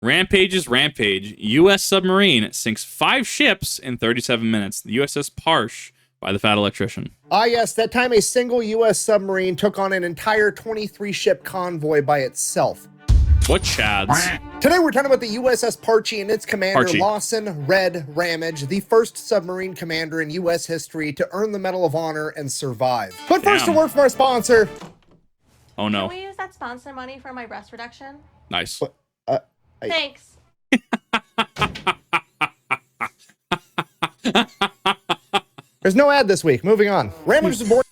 Rampage's Rampage. U.S. submarine sinks 5 ships in 37 minutes. The USS Parche by the Fat Electrician. Ah, yes, that time a single U.S. submarine took on an entire 23-ship convoy by itself. What chads? Today we're talking about the USS Parche and its commander, Parche. Lawson Red Ramage, the first submarine commander in U.S. history to earn the Medal of Honor and survive. But first, a word from our sponsor. Oh, no. Can we use that sponsor money for my breast reduction? Nice. Thanks. There's no ad this week. Moving on. Ramage was born...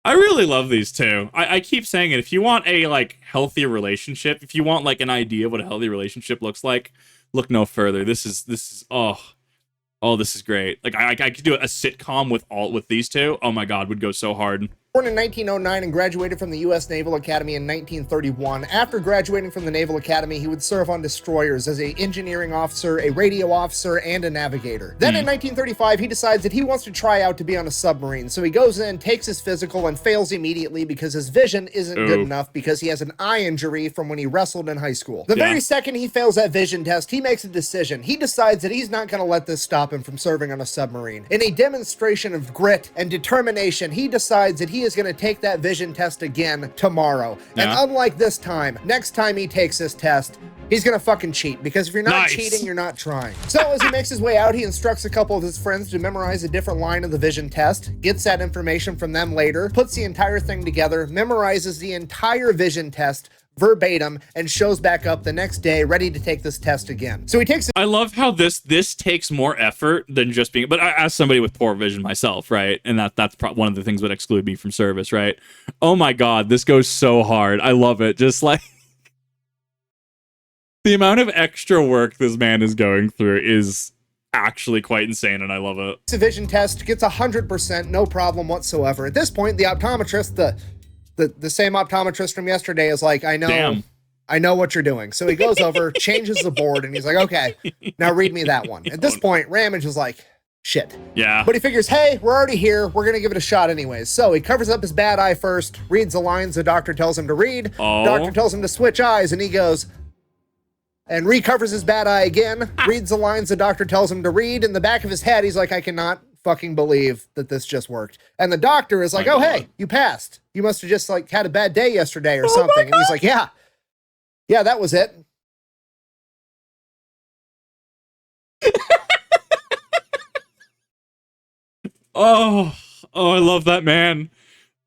I really love these two. I keep saying it. If you want a, like, healthy relationship, if you want, like, an idea of what a healthy relationship looks like, look no further. This is, this is great. Like, I could do a sitcom with these two. Oh my God, would go so hard. Born in 1909 and graduated from the U.S. Naval Academy in 1931. After graduating from the Naval Academy, he would serve on destroyers as an engineering officer, a radio officer, and a navigator. Then in 1935, he decides that he wants to try out to be on a submarine. So he goes in, takes his physical, and fails immediately because his vision isn't good enough because he has an eye injury from when he wrestled in high school. The very second he fails that vision test, he makes a decision. He decides that he's not going to let this stop him from serving on a submarine. In a demonstration of grit and determination, he decides that he is going to take that vision test again tomorrow. And unlike this time, next time he takes this test, he's gonna fucking cheat, because if you're not cheating, you're not trying. So as he makes his way out, he instructs a couple of his friends to memorize a different line of the vision test, gets that information from them later, puts the entire thing together, memorizes the entire vision test verbatim, and shows back up the next day ready to take this test again. So he takes it. I love how this takes more effort than just being, but as somebody with poor vision myself, right? And that's one of the things that exclude me from service, right? Oh my God, this goes so hard. I love it. Just like the amount of extra work this man is going through is actually quite insane, and I love it. The vision test gets 100%, no problem whatsoever. At this point, the optometrist, the same optometrist from yesterday, is like, I know what you're doing. So he goes over, changes the board, and he's like, okay, now read me that one. At this point, Ramage is like, shit. Yeah. But he figures, hey, we're already here. We're going to give it a shot anyways. So he covers up his bad eye first, reads the lines the doctor tells him to read. Doctor tells him to switch eyes, and he goes and recovers his bad eye again, reads the lines the doctor tells him to read. In the back of his head, he's like, I cannot fucking believe that this just worked. And the doctor is like, oh, hey, you passed. You must have just like had a bad day yesterday or something. And he's like, yeah, that was it. Oh, I love that man.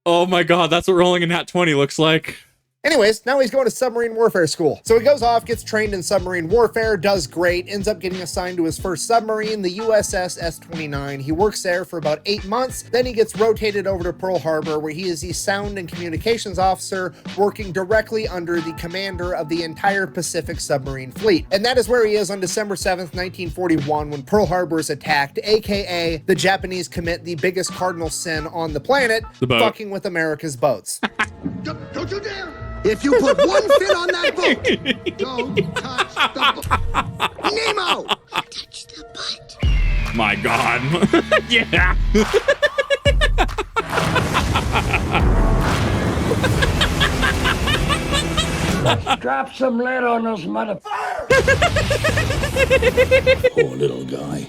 Oh my God, that's what rolling a nat 20 looks like. Anyways, now he's going to submarine warfare school. So he goes off, gets trained in submarine warfare, does great, ends up getting assigned to his first submarine, the USS S-29. He works there for about 8 months. Then he gets rotated over to Pearl Harbor, where he is the sound and communications officer, working directly under the commander of the entire Pacific submarine fleet. And that is where he is on December 7th, 1941, when Pearl Harbor is attacked, aka the Japanese commit the biggest cardinal sin on the planet, fucking with America's boats. Don't you dare! If you put one fin on that boat, don't touch the boat. Nemo! Touch the butt. My God. Yeah. Let's drop some lead on those motherfuckers. Poor little guy.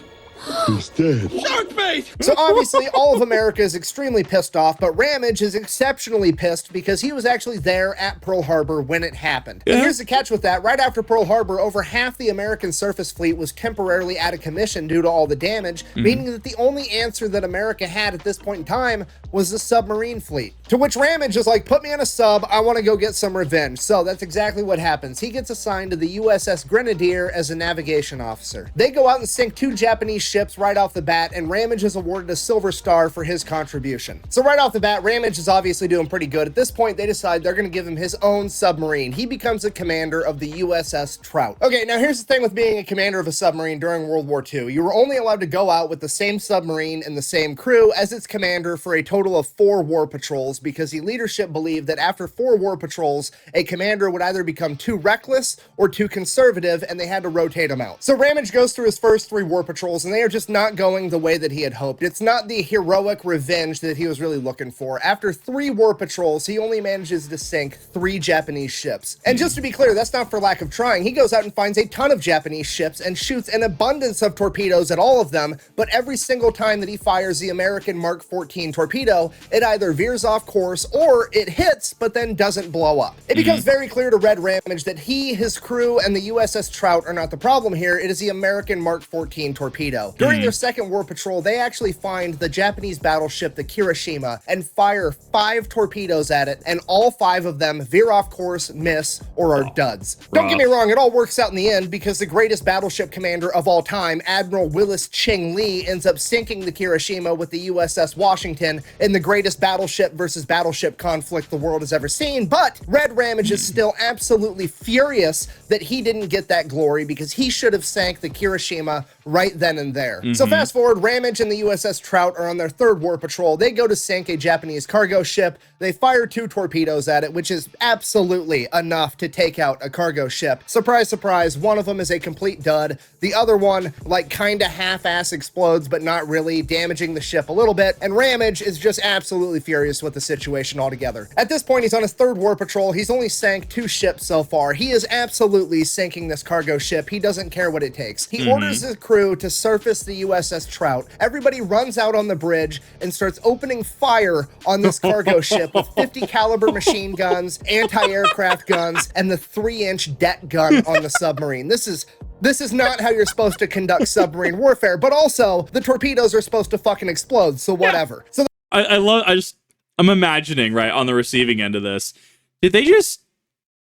He's dead. Shark bait! So obviously all of America is extremely pissed off, but Ramage is exceptionally pissed because he was actually there at Pearl Harbor when it happened. And here's the catch with that. Right after Pearl Harbor, over half the American surface fleet was temporarily out of commission due to all the damage, meaning that the only answer that America had at this point in time was the submarine fleet. To which Ramage is like, put me on a sub, I want to go get some revenge. So that's exactly what happens. He gets assigned to the USS Grenadier as a navigation officer. They go out and sink 2 Japanese ships right off the bat, and Ramage is awarded a Silver Star for his contribution. So right off the bat, Ramage is obviously doing pretty good. At this point, they decide they're going to give him his own submarine. He becomes the commander of the USS Trout. Okay, now here's the thing with being a commander of a submarine during World War II. You were only allowed to go out with the same submarine and the same crew as its commander for a total of 4 war patrols, because the leadership believed that after 4 war patrols, a commander would either become too reckless or too conservative, and they had to rotate him out. So Ramage goes through his first 3 war patrols, and they they are just not going the way that he had hoped. It's not the heroic revenge that he was really looking for. After 3 war patrols, he only manages to sink 3 Japanese ships. And just to be clear, that's not for lack of trying. He goes out and finds a ton of Japanese ships and shoots an abundance of torpedoes at all of them, but every single time that he fires the American Mark 14 torpedo, it either veers off course or it hits but then doesn't blow up. It becomes very clear to Red Ramage that he, his crew, and the USS Trout are not the problem here. It is the American Mark 14 torpedo. During their second war patrol, they actually find the Japanese battleship, the Kirishima, and fire 5 torpedoes at it, and all 5 of them veer off course, miss, or are duds. Don't get me wrong, it all works out in the end because the greatest battleship commander of all time, Admiral Willis Ching Lee, ends up sinking the Kirishima with the USS Washington in the greatest battleship versus battleship conflict the world has ever seen. But Red Ramage is still absolutely furious that he didn't get that glory because he should have sank the Kirishima right then and there. So fast forward, Ramage and the USS Trout are on their 3rd war patrol. They go to sink a Japanese cargo ship. They fire 2 torpedoes at it, which is absolutely enough to take out a cargo ship. Surprise, surprise, one of them is a complete dud. The other one, like, kinda half-ass explodes, but not really, damaging the ship a little bit. And Ramage is just absolutely furious with the situation altogether. At this point, he's on his 3rd war patrol. He's only sank 2 ships so far. He is absolutely sinking this cargo ship. He doesn't care what it takes. He orders his crew to surface the USS Trout. Everybody runs out on the bridge and starts opening fire on this cargo ship with 50 caliber machine guns, anti-aircraft guns, and the 3-inch deck gun on the submarine. This is not how you're supposed to conduct submarine warfare, but also the torpedoes are supposed to fucking explode, so whatever. So I'm imagining, right, on the receiving end of this, did they just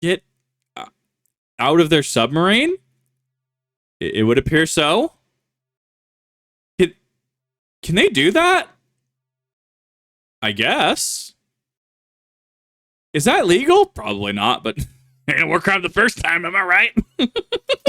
get out of their submarine? It would appear so. Can they do that? I guess. Is that legal? Probably not, but it didn't work out the first time, am I right?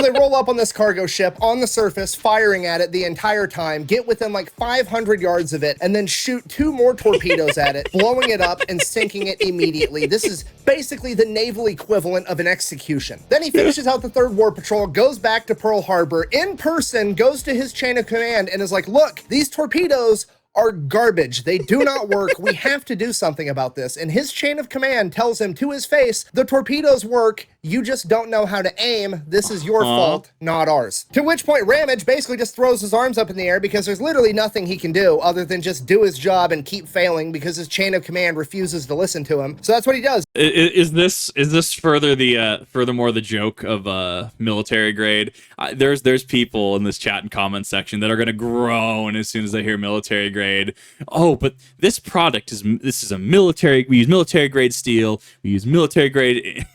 they roll up on this cargo ship on the surface, firing at it the entire time, get within like 500 yards of it, and then shoot 2 more torpedoes at it, blowing it up and sinking it immediately. This is basically the naval equivalent of an execution. Then he finishes out the 3rd war patrol, goes back to Pearl Harbor, in person, goes to his chain of command, and is like, look, these torpedoes are garbage. They do not work. We have to do something about this. And his chain of command tells him to his face, the torpedoes work. You just don't know how to aim. This is your fault, not ours. To which point Ramage basically just throws his arms up in the air because there's literally nothing he can do other than just do his job and keep failing because his chain of command refuses to listen to him. So that's what he does. Is this furthermore the joke of military grade? There's people in this chat and comment section that are going to groan as soon as they hear military grade. Oh, but this product is a military. We use military grade steel. We use military grade.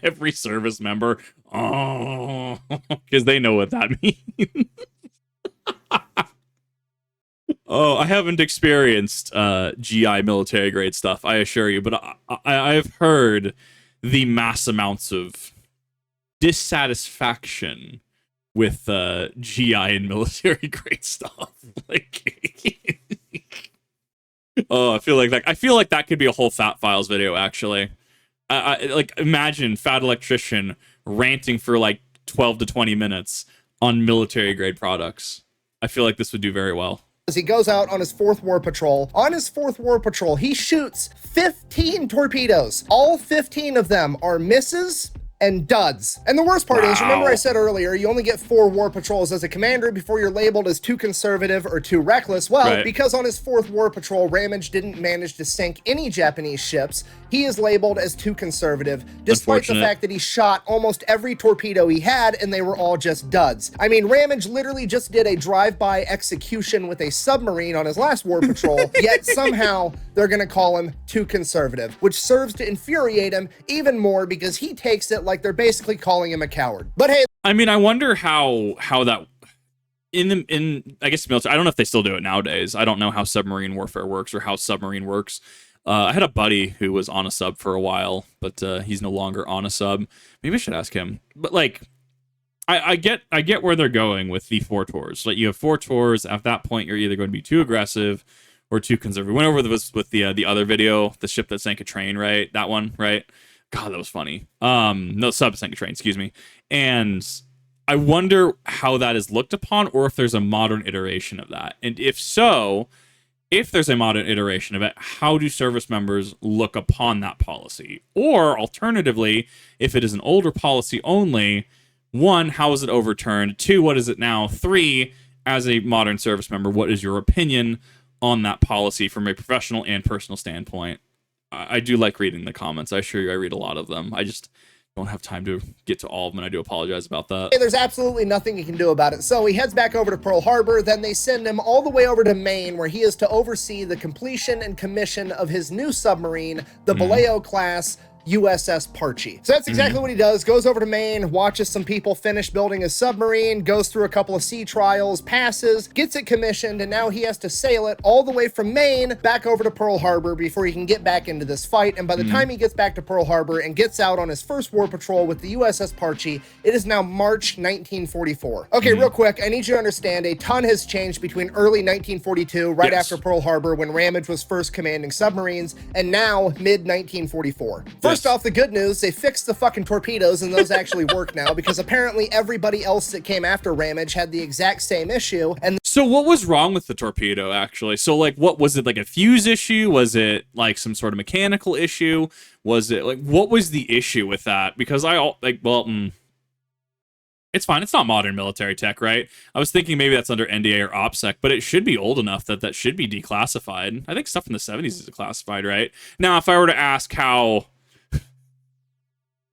Every service member, because they know what that means. Oh, I haven't experienced GI military grade stuff, I assure you, but I've heard the mass amounts of dissatisfaction with GI and military grade stuff. Like, oh, I feel like that could be a whole Fat Files video, actually. Like, imagine Fat Electrician ranting for like 12 to 20 minutes on military grade products. I feel like this would do very well. As he goes out on his 4th war patrol. On his 4th war patrol, he shoots 15 torpedoes. All 15 of them are misses and duds. And the worst part is, remember I said earlier, you only get 4 war patrols as a commander before you're labeled as too conservative or too reckless. Well, because on his 4th war patrol, Ramage didn't manage to sink any Japanese ships, he is labeled as too conservative, despite the fact that he shot almost every torpedo he had, and they were all just duds. I mean, Ramage literally just did a drive-by execution with a submarine on his last war patrol, yet somehow they're gonna call him too conservative, which serves to infuriate him even more because he takes it like they're basically calling him a coward. But hey, I mean, I wonder how that in I guess military, I don't know if they still do it nowadays. I don't know how submarine warfare works or how submarine works. I had a buddy who was on a sub for a while, but he's no longer on a sub. Maybe I should ask him. But like, I get where they're going with the 4 tours. Like, you have 4 tours. At that point, you're either going to be too aggressive or too conservative. Went over this with the other video, the ship that sank a train, right? That one, right? God, that was funny. No, sub sank a train, excuse me. And I wonder how that is looked upon, or if there's a modern iteration of that. And if so, if there's a modern iteration of it, how do service members look upon that policy? Or alternatively, if it is an older policy only, 1, how is it overturned? 2, what is it now? 3, as a modern service member, what is your opinion on that policy from a professional and personal standpoint? I do like reading the comments. I assure you I read a lot of them. I just don't have time to get to all of them, and I do apologize about that. There's absolutely nothing he can do about it. So he heads back over to Pearl Harbor, then they send him all the way over to Maine, where he is to oversee the completion and commission of his new submarine, the Vallejo class USS Parche. So that's exactly what he does. Goes over to Maine, watches some people finish building his submarine, goes through a couple of sea trials, passes, gets it commissioned, and now he has to sail it all the way from Maine back over to Pearl Harbor before he can get back into this fight. And by the time he gets back to Pearl Harbor and gets out on his first war patrol with the USS Parche, it is now March 1944. Okay, real quick, I need you to understand a ton has changed between early 1942, right after Pearl Harbor, when Ramage was first commanding submarines, and now mid 1944. First off, the good news, they fixed the fucking torpedoes, and those actually work now, because apparently everybody else that came after Ramage had the exact same issue. And so what was wrong with the torpedo, actually? So, like, what was it, like a fuse issue? Was it like some sort of mechanical issue? Was it like, what was the issue with that? Because it's fine. It's not modern military tech, right? I was thinking maybe that's under NDA or OPSEC, but it should be old enough that that should be declassified. I think stuff in the 70s is classified, right? Now, if I were to ask how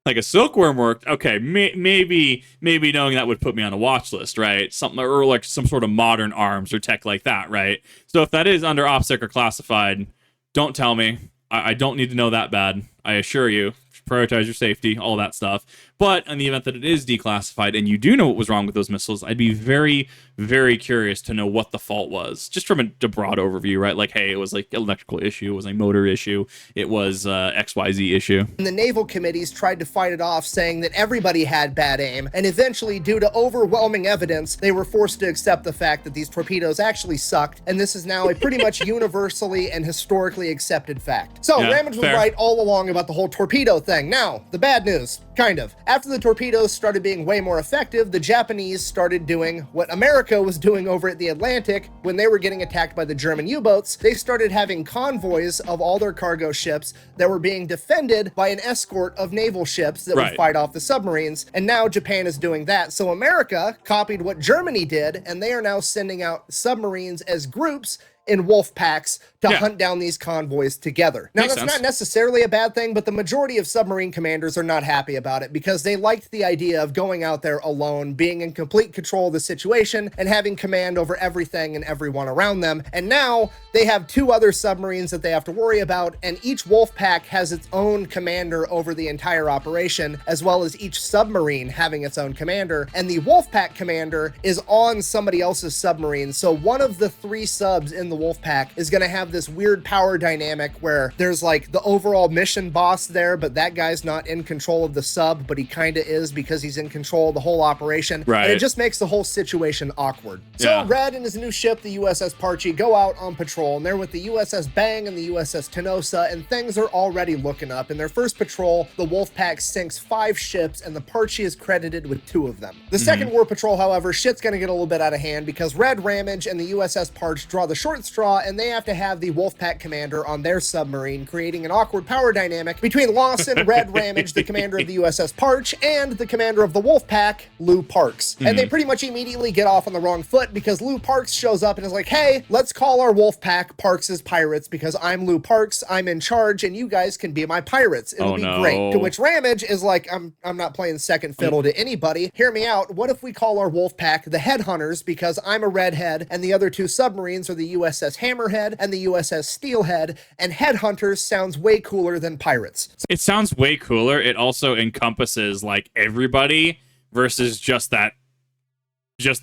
like a silkworm worked, okay, maybe knowing that would put me on a watch list, right? Something, or like some sort of modern arms or tech like that, right? So if that is under OPSEC or classified, don't tell me. I don't need to know that bad. I assure you. Prioritize your safety, all that stuff. But in the event that it is declassified and you do know what was wrong with those missiles, I'd be very, very curious to know what the fault was. Just from a broad overview, right? Like, hey, it was like electrical issue, it was a motor issue, it was XYZ issue. And the naval committees tried to fight it off, saying that everybody had bad aim, and eventually, due to overwhelming evidence, they were forced to accept the fact that these torpedoes actually sucked, and this is now a pretty much universally and historically accepted fact. So, yeah, Ramage was right all along about the whole torpedo thing. Now, the bad news, kind of. After the torpedoes started being way more effective, the Japanese started doing what America was doing over at the Atlantic when they were getting attacked by the German U-boats. They started having convoys of all their cargo ships that were being defended by an escort of naval ships that would fight off the submarines. And now Japan is doing that. So America copied what Germany did, and they are now sending out submarines as groups in wolf packs to hunt down these convoys together. Now, that's not necessarily a bad thing, but the majority of submarine commanders are not happy about it because they liked the idea of going out there alone, being in complete control of the situation, and having command over everything and everyone around them. And now they have 2 other submarines that they have to worry about, and each wolf pack has its own commander over the entire operation, as well as each submarine having its own commander. And the wolf pack commander is on somebody else's submarine, so one of the 3 subs in the Wolfpack is going to have this weird power dynamic where there's like the overall mission boss there, but that guy's not in control of the sub, but he kind of is because he's in control of the whole operation. Right. And it just makes the whole situation awkward. So Red and his new ship, the USS Parche, go out on patrol, and they're with the USS Bang and the USS Tenosa, and things are already looking up. In their first patrol, the Wolfpack sinks 5 ships, and the Parche is credited with 2 of them. The second war patrol, however, shit's going to get a little bit out of hand because Red, Ramage, and the USS Parche draw the short straw, and they have to have the Wolfpack commander on their submarine, creating an awkward power dynamic between Lawson, Red, Ramage, the commander of the USS Parche, and the commander of the Wolfpack, Lou Parks. And they pretty much immediately get off on the wrong foot because Lou Parks shows up and is like, hey, let's call our Wolfpack Parks' pirates because I'm Lou Parks, I'm in charge, and you guys can be my pirates. It'll be great. To which Ramage is like, I'm not playing second fiddle to anybody. Hear me out. What if we call our Wolfpack the Headhunters because I'm a redhead and the other 2 submarines are the USS Hammerhead and the USS Steelhead, and Headhunters sounds way cooler than pirates. It sounds way cooler. It also encompasses like everybody versus just the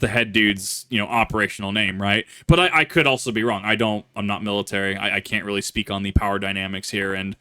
head dude's, operational name, right? But I could also be wrong. I'm not military. I can't really speak on the power dynamics here and,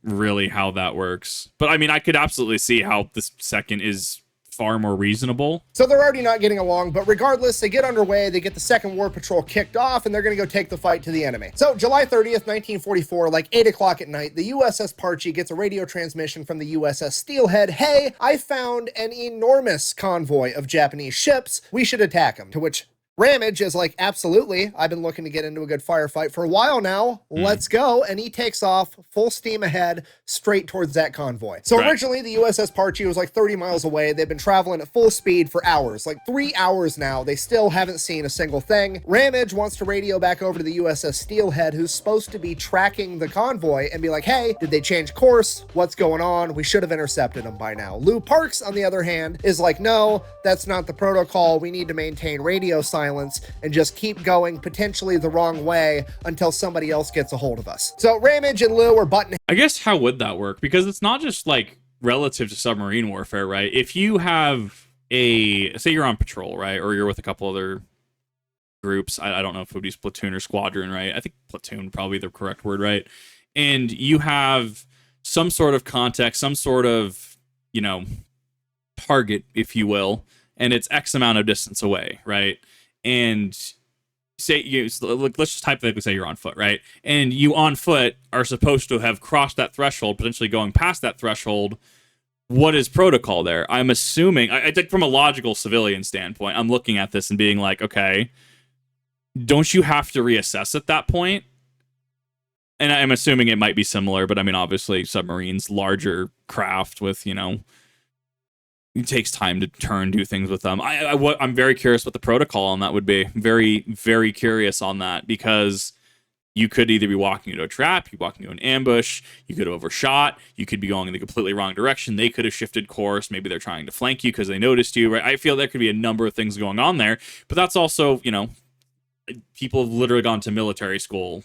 really how that works. But I mean, I could absolutely see how this second is far more reasonable. So they're already not getting along, but regardless, they get underway, they get the second war patrol kicked off, and they're going to go take the fight to the enemy. So July 30th, 1944, like 8 o'clock at night, the USS Parche gets a radio transmission from the USS Steelhead. Hey, I found an enormous convoy of Japanese ships. We should attack them. To which Ramage is like, absolutely. I've been looking to get into a good firefight for a while now. Let's go. And he takes off full steam ahead straight towards that convoy. So originally the USS Parche was like 30 miles away. They've been traveling at full speed for hours, like 3 hours now. They still haven't seen a single thing. Ramage wants to radio back over to the USS Steelhead, who's supposed to be tracking the convoy, and be like, hey, did they change course? What's going on? We should have intercepted them by now. Lou Parks, on the other hand, is like, no, that's not the protocol. We need to maintain radio silence and just keep going potentially the wrong way until somebody else gets a hold of us. So Ramage and Lou are button. I guess how would that work? Because it's not just like relative to submarine warfare, right? If you have say you're on patrol, right? Or you're with a couple other groups. I don't know if it would use platoon or squadron, right? I think platoon probably the correct word, right? And you have some sort of context, some sort of, target, if you will, and it's X amount of distance away, right? And let's just hypothetically say you're on foot, right? And you on foot are supposed to have crossed that threshold, potentially going past that threshold. What is protocol there? I'm assuming, I think from a logical civilian standpoint, I'm looking at this and being like, okay, don't you have to reassess at that point? And I'm assuming it might be similar, but I mean, obviously submarines, larger craft with, it takes time to do things with them. I'm very curious what the protocol on that would be. Very, very curious on that, because you could either be walking into a trap, you're walking into an ambush, you could have overshot, you could be going in the completely wrong direction, they could have shifted course, maybe they're trying to flank you because they noticed you, right? I feel there could be a number of things going on there, but that's also, people have literally gone to military school,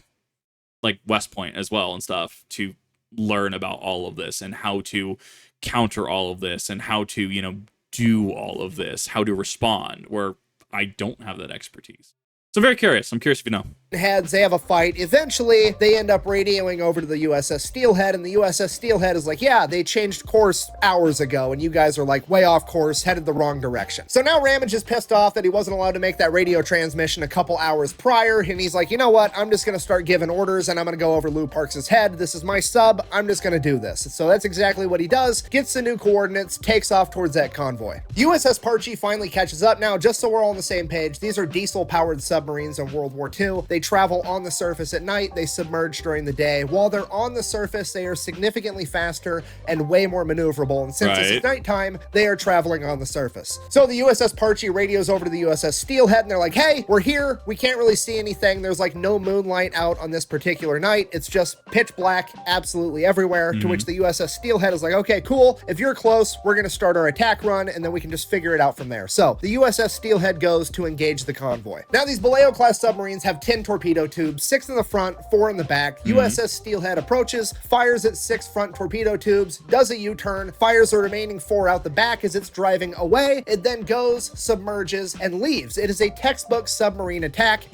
like West Point as well and stuff, to learn about all of this and how to counter all of this and how to, do all of this, how to respond, where I don't have that expertise. So I'm very curious. I'm curious if you know. Heads, they have a fight. Eventually, they end up radioing over to the USS Steelhead, and the USS Steelhead is like, yeah, they changed course hours ago, and you guys are like way off course, headed the wrong direction. So now Ramage is pissed off that he wasn't allowed to make that radio transmission a couple hours prior, and he's like, you know what? I'm just going to start giving orders, and I'm going to go over Lou Parks' head. This is my sub. I'm just going to do this. So that's exactly what he does. Gets the new coordinates, takes off towards that convoy. USS Parche finally catches up. Now, just so we're all on the same page, these are diesel-powered submarines in World War II. They travel on the surface at night, they submerge during the day. While they're on the surface, they are significantly faster and way more maneuverable. And since it's nighttime, they are traveling on the surface. So the USS Parche radios over to the USS Steelhead, and they're like, hey, we're here. We can't really see anything. There's like no moonlight out on this particular night. It's just pitch black absolutely everywhere. To which the USS Steelhead is like, okay, cool. If you're close, we're going to start our attack run, and then we can just figure it out from there. So the USS Steelhead goes to engage the convoy. Now, these Vallejo-class submarines have 10 torpedo tubes, 6 in the front, 4 in the back. USS Steelhead approaches, fires its 6 front torpedo tubes, does a U-turn, fires the remaining 4 out the back as it's driving away. It then goes, submerges, and leaves. It is a textbook submarine attack.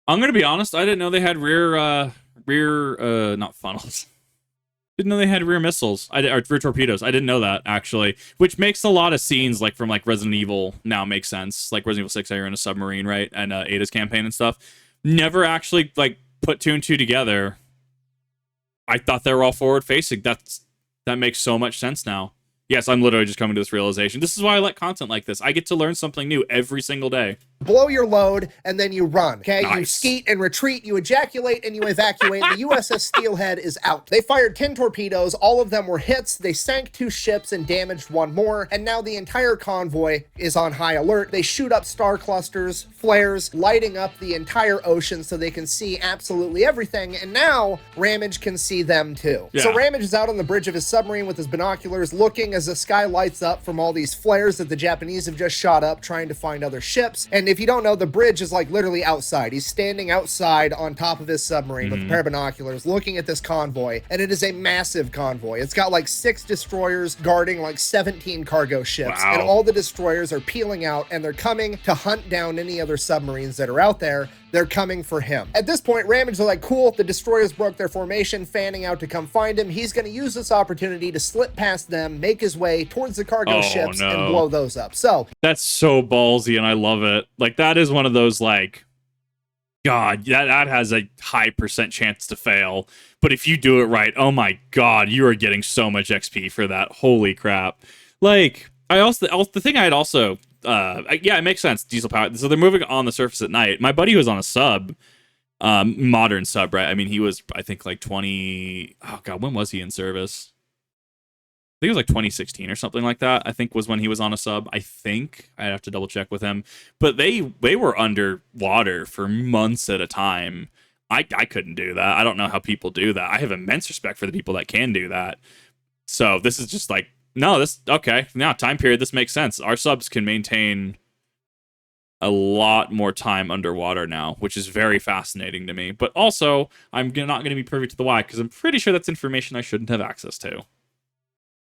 I'm going to be honest, I didn't know they had not funnels. Didn't know they had rear missiles, or rear torpedoes. I didn't know that, actually, which makes a lot of scenes like from like Resident Evil now make sense. Like Resident Evil 6, you're in a submarine, right? And Ada's campaign and stuff. Never actually like put 2 and 2 together. I thought they were all forward facing. That makes so much sense now. Yes, I'm literally just coming to this realization. This is why I like content like this. I get to learn something new every single day. Blow your load, and then you run, okay? Nice. You skeet and retreat, you ejaculate, and you evacuate. The USS Steelhead is out. They fired 10 torpedoes. All of them were hits. They sank 2 ships and damaged 1 more, and now the entire convoy is on high alert. They shoot up star clusters, flares, lighting up the entire ocean so they can see absolutely everything, and now Ramage can see them too. Yeah. So Ramage is out on the bridge of his submarine with his binoculars, looking as the sky lights up from all these flares that the Japanese have just shot up, trying to find other ships, and if you don't know, the bridge is like literally outside. He's standing outside on top of his submarine with a pair of binoculars looking at this convoy, and it is a massive convoy. It's got like 6 destroyers guarding like 17 cargo ships, and all the destroyers are peeling out, and they're coming to hunt down any other submarines that are out there. They're coming for him. At this point, Ramage is like, cool, the destroyers broke their formation, fanning out to come find him. He's going to use this opportunity to slip past them, make his way towards the cargo ships, and blow those up. So that's so ballsy, and I love it. Like, that is one of those, like, God, that has a high % chance to fail. But if you do it right, oh my God, you are getting so much XP for that. Holy crap. Like, the thing I had also, yeah, it makes sense. Diesel power. So they're moving on the surface at night. My buddy was on a sub, modern sub, right? I mean, he was, I think, like 20. Oh God, when was he in service? I think it was like 2016 or something like that. I think was when he was on a sub. I think I'd have to double check with him. But they were underwater for months at a time. I couldn't do that. I don't know how people do that. I have immense respect for the people that can do that. So this is just like, no, okay. Now, time period, this makes sense. Our subs can maintain a lot more time underwater now, which is very fascinating to me. But also, I'm not going to be privy to the why, because I'm pretty sure that's information I shouldn't have access to.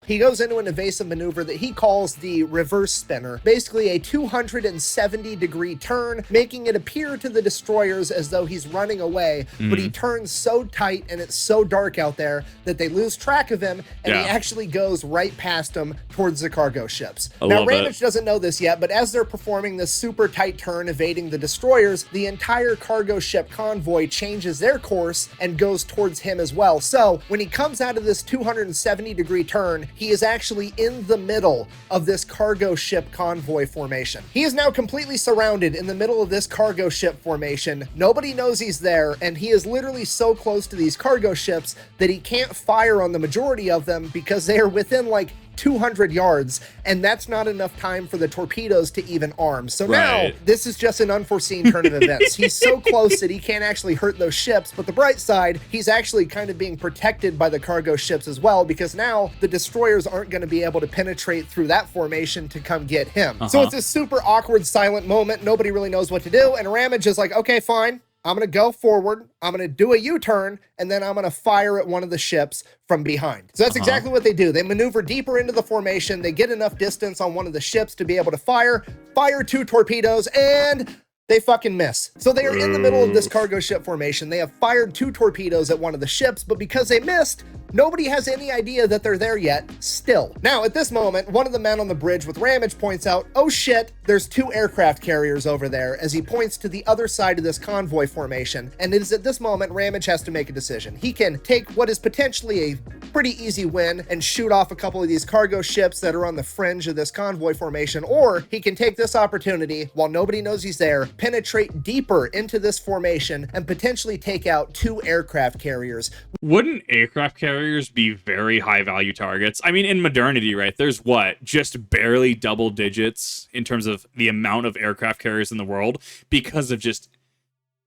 he goes into an evasive maneuver that he calls the reverse spinner, basically a 270-degree turn, making it appear to the destroyers as though he's running away, but he turns so tight and it's so dark out there that they lose track of him, and he actually goes right past them towards the cargo ships. Now, Ramage doesn't know this yet, but as they're performing this super tight turn evading the destroyers, the entire cargo ship convoy changes their course and goes towards him as well. So when he comes out of this 270-degree turn, he is actually in the middle of this cargo ship convoy formation. He is now completely surrounded in the middle of this cargo ship formation. Nobody knows he's there, and he is literally so close to these cargo ships that he can't fire on the majority of them because they are within like 200 yards, and that's not enough time for the torpedoes to even arm. So now this is just an unforeseen turn of events. He's so close that he can't actually hurt those ships, but the bright side, he's actually kind of being protected by the cargo ships as well, because now the destroyers aren't going to be able to penetrate through that formation to come get him. So it's this super awkward silent moment. Nobody really knows what to do, and Ramage is like, okay, fine, I'm going to go forward, I'm going to do a U-turn, and then I'm going to fire at one of the ships from behind. So that's exactly what they do. They maneuver deeper into the formation, they get enough distance on one of the ships to be able to fire 2 torpedoes, and they fucking miss. So they are in the middle of this cargo ship formation. They have fired 2 torpedoes at one of the ships, but because they missed, nobody has any idea that they're there yet still. Now, at this moment, one of the men on the bridge with Ramage points out, oh shit, there's 2 aircraft carriers over there, as he points to the other side of this convoy formation. And it is at this moment Ramage has to make a decision. He can take what is potentially a pretty easy win and shoot off a couple of these cargo ships that are on the fringe of this convoy formation, or he can take this opportunity while nobody knows he's there, penetrate deeper into this formation, and potentially take out 2 aircraft carriers. Wouldn't aircraft carriers be very high value targets? I mean, in modernity, right, there's what, just barely double digits in terms of the amount of aircraft carriers in the world, because of just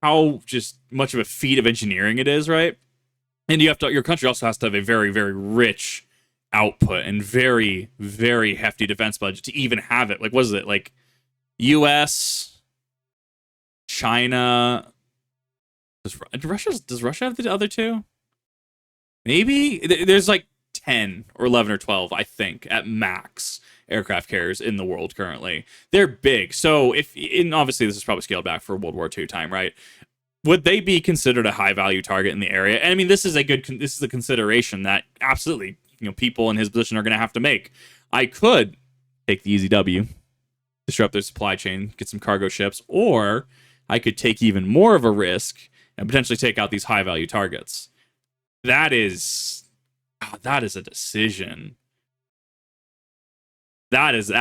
how just much of a feat of engineering it is, right? And you have to, your country also has to have a very, very rich output and very, very hefty defense budget to even have it. Like, what is it? Like, US, China, does Russia have the other 2? Maybe there's like 10 or 11 or 12, I think, at max aircraft carriers in the world currently. They're big. So obviously this is probably scaled back for World War II time, right? Would they be considered a high value target in the area? And I mean, this is a consideration that absolutely, people in his position are going to have to make. I could take the easy W, disrupt their supply chain, get some cargo ships, or I could take even more of a risk and potentially take out these high value targets. That is a decision. That is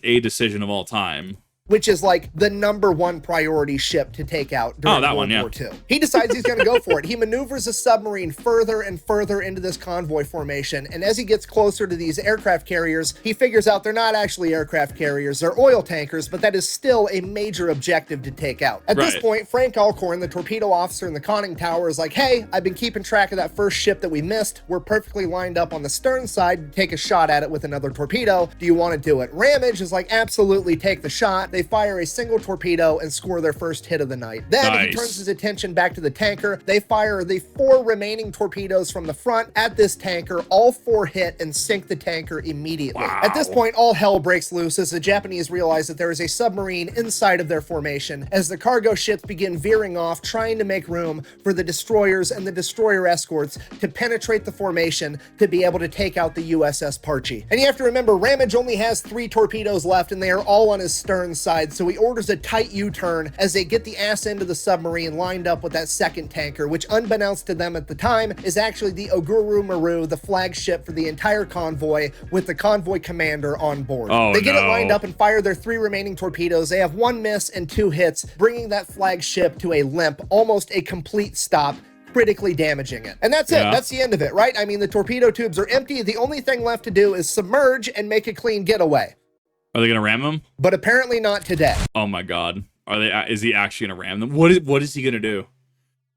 a decision of all time. Which is like the #1 priority ship to take out during World War II. He decides he's going to go for it. He maneuvers a submarine further and further into this convoy formation, and as he gets closer to these aircraft carriers, he figures out they're not actually aircraft carriers, they're oil tankers, but that is still a major objective to take out. At this point, Frank Alcorn, the torpedo officer in the conning tower, is like, hey, I've been keeping track of that first ship that we missed. We're perfectly lined up on the stern side to take a shot at it with another torpedo. Do you want to do it? Ramage is like, absolutely, take the shot. they fire a single torpedo and score their first hit of the night. Then he turns his attention back to the tanker. They fire the 4 remaining torpedoes from the front at this tanker. All 4 hit and sink the tanker immediately. Wow. At this point, all hell breaks loose as the Japanese realize that there is a submarine inside of their formation as the cargo ships begin veering off, trying to make room for the destroyers and the destroyer escorts to penetrate the formation to be able to take out the USS Parche. And you have to remember, Ramage only has 3 torpedoes left and they are all on his stern side, so he orders a tight U-turn as they get the ass end of the submarine lined up with that second tanker, which unbeknownst to them at the time is actually the Oguru Maru, the flagship for the entire convoy, with the convoy commander on board. They get it lined up and fire their 3 remaining torpedoes. They have 1 miss and 2 hits, bringing that flagship to a limp, almost a complete stop, critically damaging it. And that's it. That's the end of it, right? I mean, the torpedo tubes are empty. The only thing left to do is submerge and make a clean getaway. Are they gonna ram them? But apparently not today. Oh my god. Are they? Is he actually gonna ram them? What is he gonna do?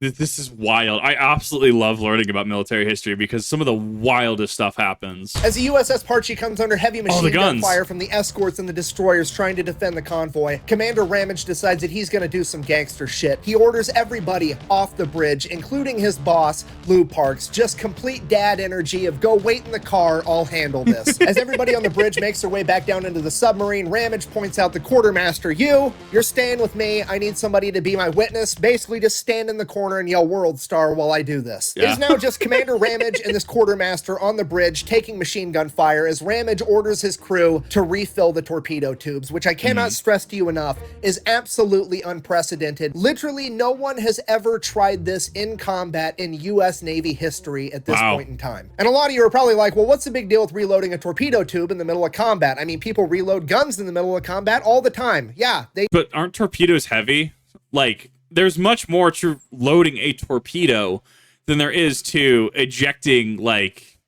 This is wild. I absolutely love learning about military history because some of the wildest stuff happens. As the USS Parche comes under heavy machine gun fire from the escorts and the destroyers trying to defend the convoy, Commander Ramage decides that he's going to do some gangster shit. He orders everybody off the bridge, including his boss, Lou Parks. Just complete dad energy of go wait in the car, I'll handle this. As everybody on the bridge makes their way back down into the submarine, Ramage points out the quartermaster, you're staying with me. I need somebody to be my witness. Basically just stand in the corner and yell World Star while I do this. It is now just Commander Ramage and this quartermaster on the bridge taking machine gun fire as Ramage orders his crew to refill the torpedo tubes, which I cannot stress to you enough is absolutely unprecedented. Literally no one has ever tried this in combat in US Navy history at this point in time. And a lot of you are probably like, well, what's the big deal with reloading a torpedo tube in the middle of combat? I mean, people reload guns in the middle of combat all the time. Yeah, But aren't torpedoes heavy? Like, there's much more to loading a torpedo than there is to ejecting, like,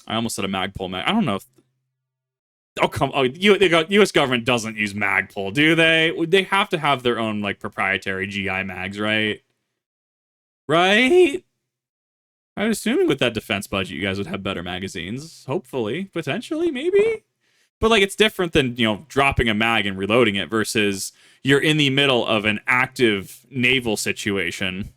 I almost said a Magpul. I don't know. The U.S. government doesn't use Magpul, do they? They have to have their own, like, proprietary GI mags, right? Right? I'm assuming with that defense budget, you guys would have better magazines. Hopefully. Potentially, maybe? But, like, it's different than, dropping a mag and reloading it versus you're in the middle of an active naval situation.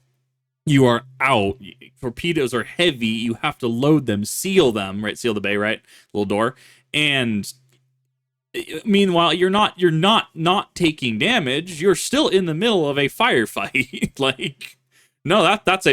You are out. Torpedoes are heavy. You have to load them, seal them, right? Seal the bay, right? Little door. And meanwhile, you're not taking damage. You're still in the middle of a firefight. Like, no, that's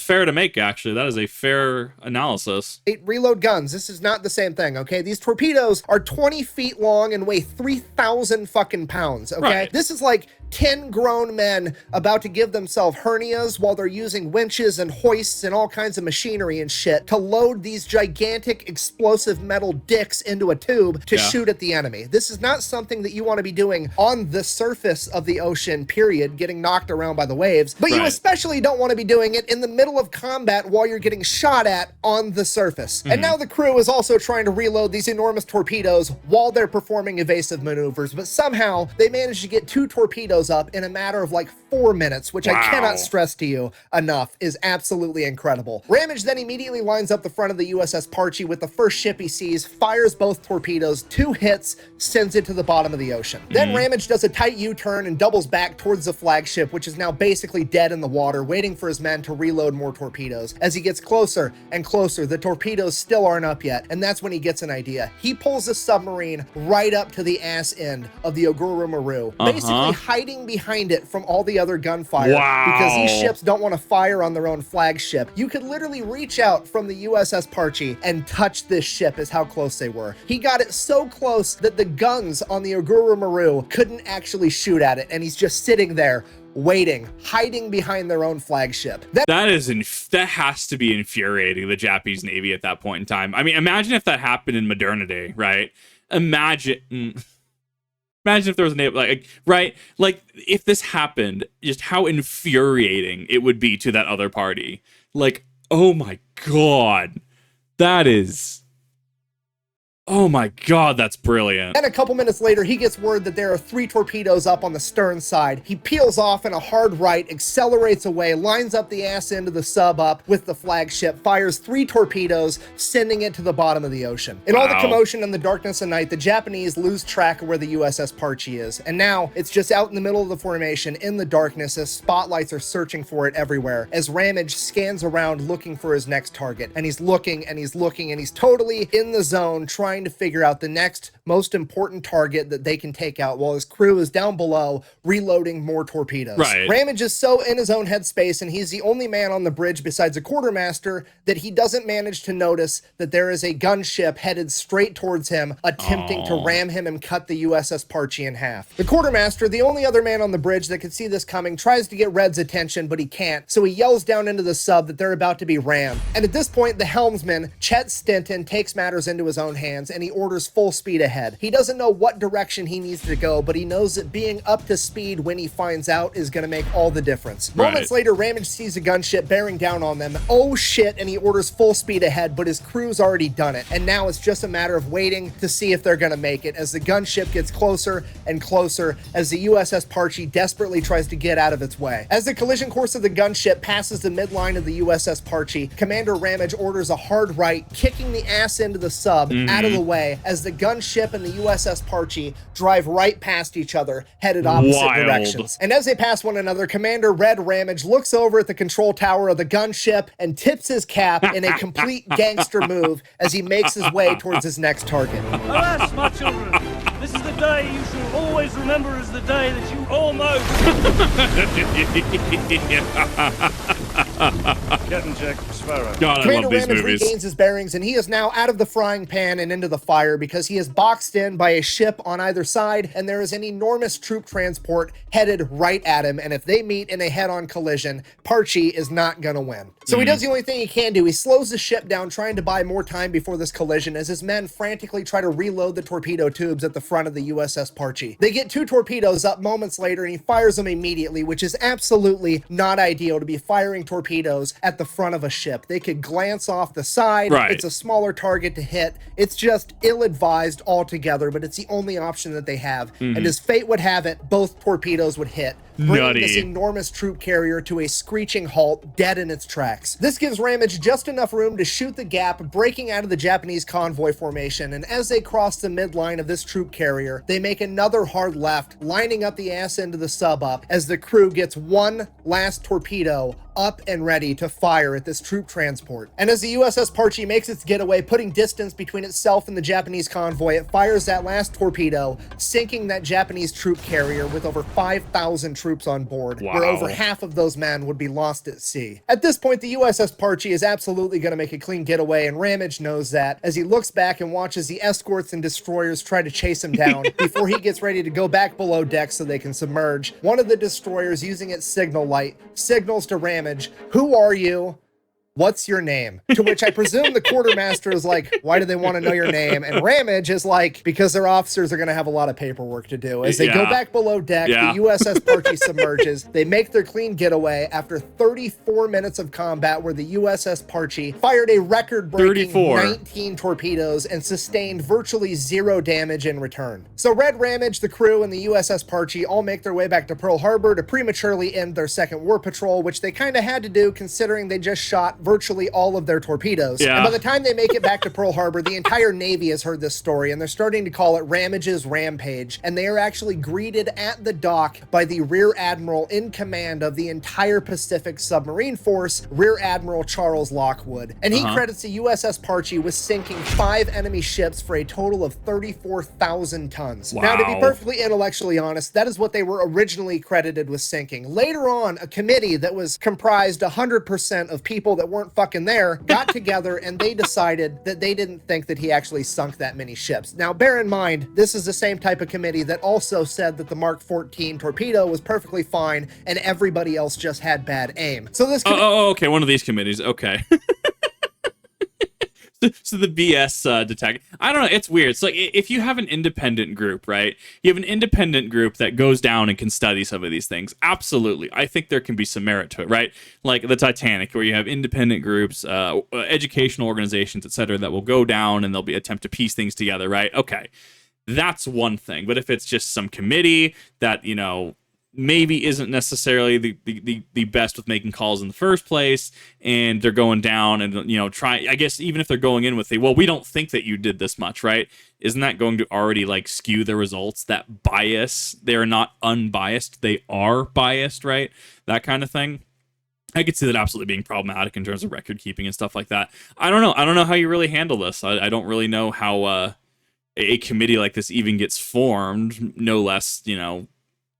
fair to make, actually. That is a fair analysis. Reload guns. This is not the same thing, okay? These torpedoes are 20 feet long and weigh 3,000 fucking pounds, okay? Right. This is like 10 grown men about to give themselves hernias while they're using winches and hoists and all kinds of machinery and shit to load these gigantic explosive metal dicks into a tube to shoot at the enemy. This is not something that you want to be doing on the surface of the ocean, period, getting knocked around by the waves, but you especially don't want to be doing it in the middle of combat while you're getting shot at on the surface. And now the crew is also trying to reload these enormous torpedoes while they're performing evasive maneuvers, but somehow they managed to get 2 torpedoes up in a matter of like 4 minutes, which I cannot stress to you enough is absolutely incredible. Ramage then immediately lines up the front of the USS Parche with the first ship he sees, fires both torpedoes, 2 hits, sends it to the bottom of the ocean. Then Ramage does a tight U-turn and doubles back towards the flagship, which is now basically dead in the water, waiting for his men to reload more torpedoes. As he gets closer and closer, the torpedoes still aren't up yet, and that's when he gets an idea. He pulls the submarine right up to the ass end of the Oguru Maru, basically hiding behind it from all the other gunfire because these ships don't want to fire on their own flagship. You could literally reach out from the USS Parche and touch this ship is how close they were. He got it so close that the guns on the Oguru Maru couldn't actually shoot at it, and he's just sitting there waiting, hiding behind their own flagship. That has to be infuriating the Japanese Navy at that point in time. I mean, imagine if that happened in modernity, right? Imagine if there was a navy, like if this happened, just how infuriating it would be to that other party. Like, oh my god, that is Oh my god, that's brilliant. Then a couple minutes later, he gets word that there are 3 torpedoes up on the stern side. He peels off in a hard right, accelerates away, lines up the ass end of the sub up with the flagship, fires 3 torpedoes, sending it to the bottom of the ocean. In all the commotion and the darkness of night, the Japanese lose track of where the USS Parche is, and now it's just out in the middle of the formation in the darkness as spotlights are searching for it everywhere, as Ramage scans around looking for his next target. And he's looking, and he's looking, and he's totally in the zone, trying to figure out the next most important target that they can take out while his crew is down below reloading more torpedoes. Right. Ramage is so in his own headspace, and he's the only man on the bridge besides a quartermaster, that he doesn't manage to notice that there is a gunship headed straight towards him, attempting to ram him and cut the USS Parche in half. The quartermaster, the only other man on the bridge that could see this coming, tries to get Red's attention, but he can't, so he yells down into the sub that they're about to be rammed. And at this point, the helmsman, Chet Stinton, takes matters into his own hands, and he orders full speed ahead. He doesn't know what direction he needs to go, but he knows that being up to speed when he finds out is going to make all the difference. Moments later, Ramage sees a gunship bearing down on them. Oh shit, and he orders full speed ahead, but his crew's already done it. And now it's just a matter of waiting to see if they're going to make it as the gunship gets closer and closer as the USS Parche desperately tries to get out of its way. As the collision course of the gunship passes the midline of the USS Parche, Commander Ramage orders a hard right, kicking the ass end of the sub out of the way as the gunship and the USS Parche drive right past each other, headed opposite directions. And as they pass one another, Commander Red Ramage looks over at the control tower of the gunship and tips his cap in a complete gangster move as he makes his way towards his next target. Alas, my children, this is the day you should always remember as the day that you almost... Captain Jack Sparrow. God, I Commander love these Ramage movies. regains his bearings, and he is now out of the frying pan and into the fire because he is boxed in by a ship on either side, and there is an enormous troop transport headed right at him, and if they meet in a head-on collision, Parche is not gonna win. So he does the only thing he can do. He slows the ship down, trying to buy more time before this collision as his men frantically try to reload the torpedo tubes at the front of the USS Parche. They get 2 torpedoes up moments later, and he fires them immediately, which is absolutely not ideal to be firing torpedoes at the front of a ship. They could glance off the side. Right. It's a smaller target to hit. It's just ill-advised altogether, but it's the only option that they have. And as fate would have it, both torpedoes would hit, bringing this enormous troop carrier to a screeching halt, dead in its tracks. This gives Ramage just enough room to shoot the gap, breaking out of the Japanese convoy formation, and as they cross the midline of this troop carrier, they make another hard left, lining up the ass end of the sub up as the crew gets one last torpedo up and ready to fire at this troop transport. And as the USS Parche makes its getaway, putting distance between itself and the Japanese convoy, it fires that last torpedo, sinking that Japanese troop carrier with over 5,000 troops on board, where over half of those men would be lost at sea. At this point, the USS Parche is absolutely going to make a clean getaway, and Ramage knows that as he looks back and watches the escorts and destroyers try to chase him down before he gets ready to go back below deck so they can submerge. One of the destroyers, using its signal light, signals to Ramage, "Who are you? What's your name?" To which I presume the quartermaster is like, "Why do they want to know your name?" And Ramage is like, "Because their officers are going to have a lot of paperwork to do." As they go back below deck, the USS Parche submerges. They make their clean getaway after 34 minutes of combat, where the USS Parche fired a record-breaking 19 torpedoes and sustained virtually 0 damage in return. So Red Ramage, the crew, and the USS Parche all make their way back to Pearl Harbor to prematurely end their second war patrol, which they kind of had to do considering they just shot virtually all of their torpedoes. And by the time they make it back to Pearl Harbor, the entire Navy has heard this story, and they're starting to call it Ramage's Rampage, and they are actually greeted at the dock by the Rear Admiral in command of the entire Pacific Submarine Force, Rear Admiral Charles Lockwood. And he credits the USS Parche with sinking 5 enemy ships for a total of 34,000 tons. Now, to be perfectly intellectually honest, that is what they were originally credited with sinking. Later on, a committee that was comprised 100% of people that weren't fucking there got together, and they decided that they didn't think that he actually sunk that many ships. Now, bear in mind, this is the same type of committee that also said that the Mark 14 torpedo was perfectly fine and everybody else just had bad aim. So this okay, one of these committees. Okay. So the BS detect. I don't know. It's weird. It's like if you have an independent group, right? You have an independent group that goes down and can study some of these things. Absolutely, I think there can be some merit to it, right? Like the Titanic, where you have independent groups, educational organizations, etc., that will go down and they'll be attempt to piece things together, right? Okay, that's one thing. But if it's just some committee that maybe isn't necessarily the best with making calls in the first place, and they're going down and try, I guess even if they're going in with well, we don't think that you did this much, right? Isn't that going to already like skew the results? That bias, they're not unbiased, they are biased, right? That kind of thing. I could see that absolutely being problematic in terms of record keeping and stuff like that. I don't know how you really handle this. I don't really know how a committee like this even gets formed, no less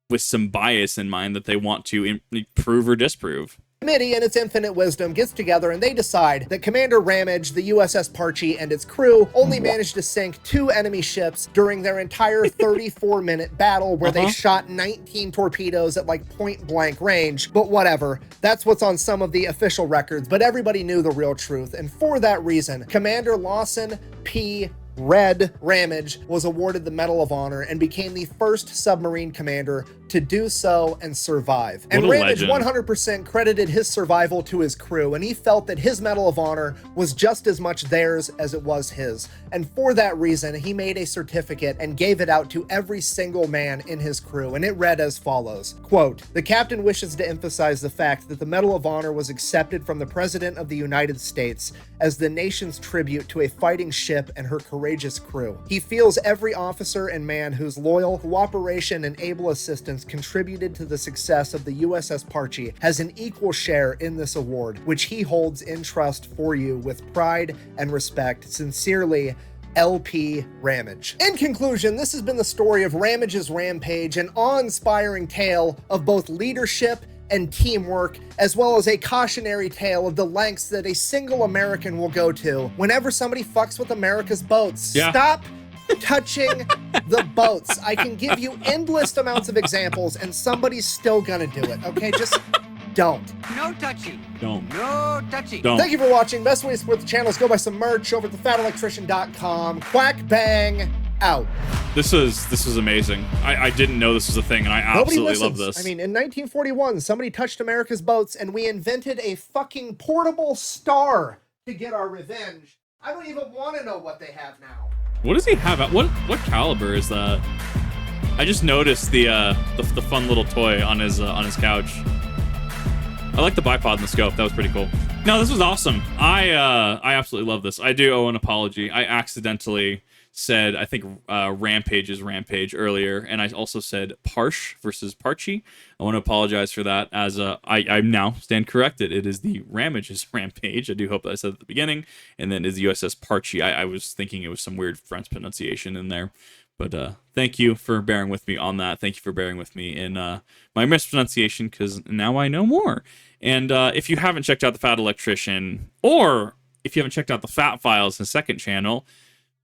with some bias in mind that they want to prove or disprove. Committee, in its infinite wisdom, gets together and they decide that Commander Ramage, the USS Parche, and its crew only managed to sink 2 enemy ships during their entire 34-minute battle where they shot 19 torpedoes at like point-blank range. But whatever, that's what's on some of the official records, but everybody knew the real truth. And for that reason, Commander Lawson P. Red Ramage was awarded the Medal of Honor and became the first submarine commander to do so and survive. And Ramage 100% credited his survival to his crew, and he felt that his Medal of Honor was just as much theirs as it was his. And for that reason, he made a certificate and gave it out to every single man in his crew, and it read as follows, quote, "The captain wishes to emphasize the fact that the Medal of Honor was accepted from the President of the United States as the nation's tribute to a fighting ship and her courageous crew. He feels every officer and man whose loyal cooperation and able assistance contributed to the success of the USS Parche has an equal share in this award, which he holds in trust for you with pride and respect. Sincerely, LP Ramage." In conclusion, this has been the story of Ramage's Rampage, an awe-inspiring tale of both leadership and teamwork, as well as a cautionary tale of the lengths that a single American will go to whenever somebody fucks with America's boats. Yeah. Stop touching the boats. I can give you endless amounts of examples and somebody's still gonna do it, okay? Just don't. No touchy. Don't. No touchy. Don't. Thank you for watching. Best way to support the channel is go buy some merch over at thefatelectrician.com. Quack bang out. This was amazing. I didn't know this was a thing, and I absolutely love this. I mean, in 1941, somebody touched America's boats, and we invented a fucking portable star to get our revenge. I don't even want to know what they have now. What does he have? What caliber is that? I just noticed the fun little toy on his couch. I like the bipod and the scope. That was pretty cool. No, this was awesome. I absolutely love this. I do owe an apology. I accidentally said, I think Rampage is Rampage earlier, and I also said Parche versus Parche. I want to apologize for that, as I now stand corrected. It is the Ramage's Rampage. I do hope that I said at the beginning, and then is the USS Parche. I was thinking it was some weird French pronunciation in there, but thank you for bearing with me on that. Thank you for bearing with me in my mispronunciation, because now I know more. And if you haven't checked out the Fat Electrician, or if you haven't checked out the Fat Files, his second channel,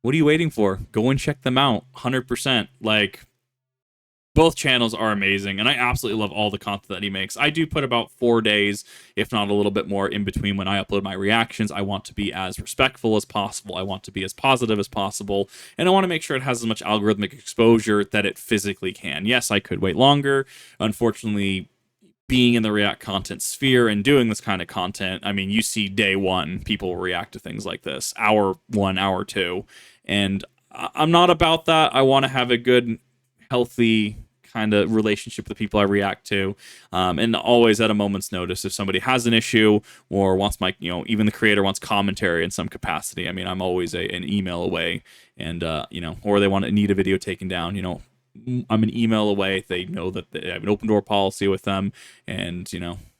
what are you waiting for? Go and check them out. 100%. Like, both channels are amazing, and I absolutely love all the content that he makes. I do put about 4 days, if not a little bit more, in between when I upload my reactions. I want to be as respectful as possible. I want to be as positive as possible, and I want to make sure it has as much algorithmic exposure that it physically can. Yes, I could wait longer. Unfortunately, being in the React content sphere and doing this kind of content, I mean, you see day one, people react to things like this. Hour 1, hour 2. And I'm not about that. I want to have a good, healthy kind of relationship with the people I react to. And always at a moment's notice, if somebody has an issue or wants my, even the creator wants commentary in some capacity. I mean, I'm always an email away, and, or they need a video taken down, I'm an email away. They know that I have an open door policy with them, and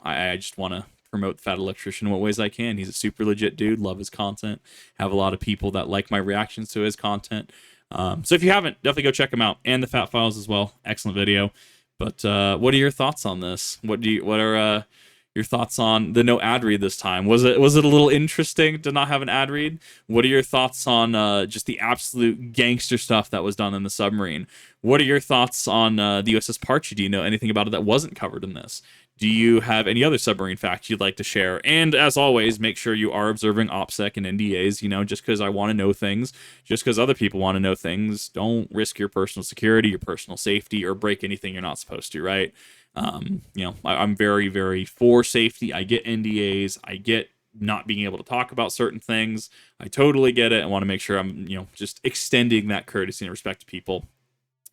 I just want to promote the Fat Electrician in what ways I can. He's a super legit dude. Love his content. Have a lot of people that like my reactions to his content. So if you haven't, definitely go check him out, and the Fat Files as well. Excellent video. But what are your thoughts on this? What are your thoughts on the no ad read this time? Was it a little interesting to not have an ad read? What are your thoughts on just the absolute gangster stuff that was done in the submarine? What are your thoughts on the USS Parche? Do you know anything about it that wasn't covered in this? Do you have any other submarine facts you'd like to share? And as always, make sure you are observing OPSEC and NDAs. You know, just because I want to know things, just because other people want to know things, don't risk your personal security, your personal safety, or break anything you're not supposed to, right? You know, I'm very, very for safety. I get NDAs. I get not being able to talk about certain things. I totally get it. I want to make sure I'm, you know, just extending that courtesy and respect to people.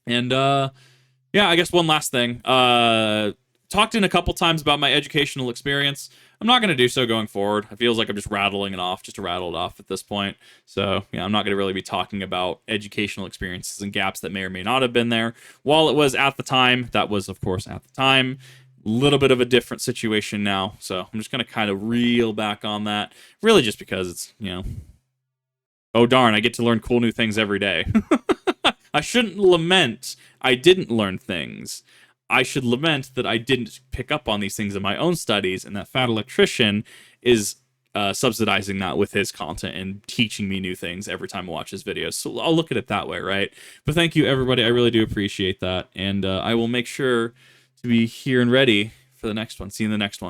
And, yeah, I guess one last thing. Talked in a couple times about my educational experience. I'm not going to do so going forward. It feels like I'm just rattling it off, just to rattle it off at this point. So, yeah, I'm not going to really be talking about educational experiences and gaps that may or may not have been there. While it was at the time, that was, of course, at the time. A little bit of a different situation now. So I'm just going to kind of reel back on that. Really just because it's, you know, oh, darn, I get to learn cool new things every day. I shouldn't lament I didn't learn things. I should lament that I didn't pick up on these things in my own studies, and that Fat Electrician is subsidizing that with his content and teaching me new things every time I watch his videos. So I'll look at it that way, right? But thank you, everybody. I really do appreciate that, and I will make sure to be here and ready for the next one. See you in the next one.